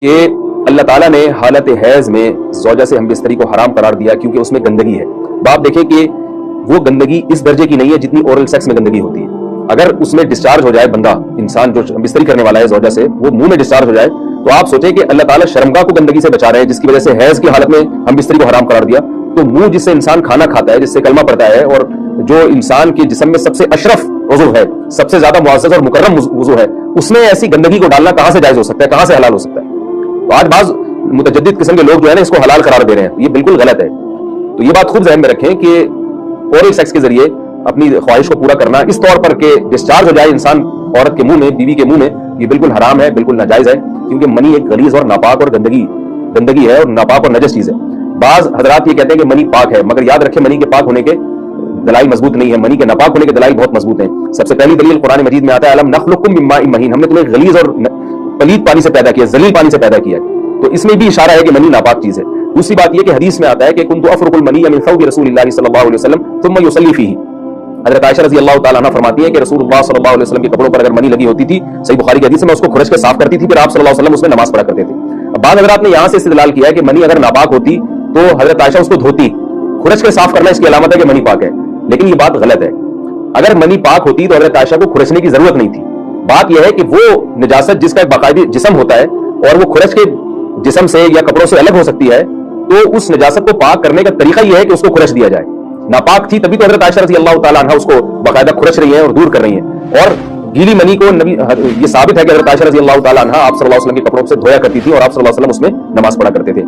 کہ اللہ تعالیٰ نے حالت حیض میں زوجہ سے ہم بستری کو حرام قرار دیا کیونکہ اس میں گندگی ہے۔ آپ دیکھیں کہ وہ گندگی اس درجے کی نہیں ہے جتنی اورل سیکس میں گندگی ہوتی ہے۔ اگر اس میں ڈسچارج ہو جائے بندہ، انسان جو بستری کرنے والا ہے زوجہ سے، وہ منہ میں ڈسچارج ہو جائے تو آپ سوچیں کہ اللہ تعالیٰ شرمگاہ کو گندگی سے بچا رہے ہیں، جس کی وجہ سے حیض کی حالت میں ہم بستری کو حرام قرار دیا۔ تو منہ جس سے انسان کھانا کھاتا ہے، جس سے کلمہ پڑھتا ہے، اور جو انسان کے جسم میں سب سے اشرف عضو ہے، سب سے زیادہ معزز اور مکرم عضو ہے، اس میں ایسی گندگی کو ڈالنا کہاں سے جائز ہو سکتا ہے، کہاں سے حلال ہو سکتا ہے؟ تو آج بعض متجدد قسم کے لوگ جو ہے نا اس کو حلال قرار دے رہے ہیں، یہ بالکل غلط ہے۔ تو یہ بات خوب ذہن میں رکھیں کہ اورل سیکس کے ذریعے اپنی خواہش کو پورا کرنا اس طور پر کہ ڈسچارج ہو جائے انسان عورت کے منہ میں، بیوی کے منہ میں، یہ بالکل حرام ہے، بالکل ناجائز ہے، کیونکہ منی ایک غلیظ اور ناپاک اور گندگی ہے، اور ناپاک اور نجس چیز ہے۔ بعض حضرات یہ کہتے ہیں کہ منی پاک ہے، مگر یاد رکھیں منی کے پاک ہونے کے دلائل مضبوط نہیں ہے، منی کے ناپاک ہونے کے دلائل بہت مضبوط ہیں۔ سب سے پہلی دلیل قرآن مجید میں آتا ہے الم نخلقکم من ماء مہین، ہم نے تمہیں غلیظ اور پلید پانی سے پیدا کیا، ذلیل پانی سے پیدا کیا ہے۔ تو اس میں بھی اشارہ ہے کہ منی ناپاک چیز ہے۔ دوسری بات یہ کہ حدیث میں آتا ہے کہ کنت افرق المنی من ثوب رسول اللہ صلی اللہ علیہ وسلم ثم يصلي فيه۔ حضرت عائشہ رضی اللہ تعالیٰ عنہ فرماتی ہے کہ رسول اللہ صلی اللہ علیہ وسلم کے کپڑوں پر اگر منی لگی ہوتی تھی، صحیح بخاری کی حدیث میں، اس کو کھرچ کے صاف کرتی تھی، پھر آپ صلی اللہ علیہ وسلم اس میں نماز پڑھا کرتے تھے۔ اب بعض حضرات نے یہاں سے استدلال کیا ہے کہ منی اگر ناپاک ہوتی تو حضرت عائشہ اس کو دھوتی، کھرچ کے صاف کرنا اس کی علامت ہے کہ منی پاک ہے، لیکن یہ بات غلط ہے۔ اگر منی پاک ہوتی تو حضرت عائشہ کو کھرچنے کی ضرورت نہیں تھی۔ بات یہ ہے کہ وہ نجاست جس کا ایک باقاعدہ جسم ہوتا ہے اور وہ کھرچ کے جسم سے یا کپڑوں سے الگ ہو سکتی ہے، تو اس نجاست کو پاک کرنے کا طریقہ یہ ہے کہ اس کو کھرچ دیا جائے۔ ناپاک تھی تبھی تو حضرت عائشہ رضی اللہ تعالیٰ عنہ اس کو باقاعدہ کھرچ رہی ہیں اور دور کر رہی ہیں۔ اور گیلی منی کو یہ ثابت ہے کہ حضرت عائشہ رضی اللہ تعالیٰ عنہ آپ صلی اللہ علیہ وسلم کے کپڑوں سے دھویا کرتی تھی اور آپ صلی اللہ علیہ وسلم اس میں نماز پڑھا کرتے تھے۔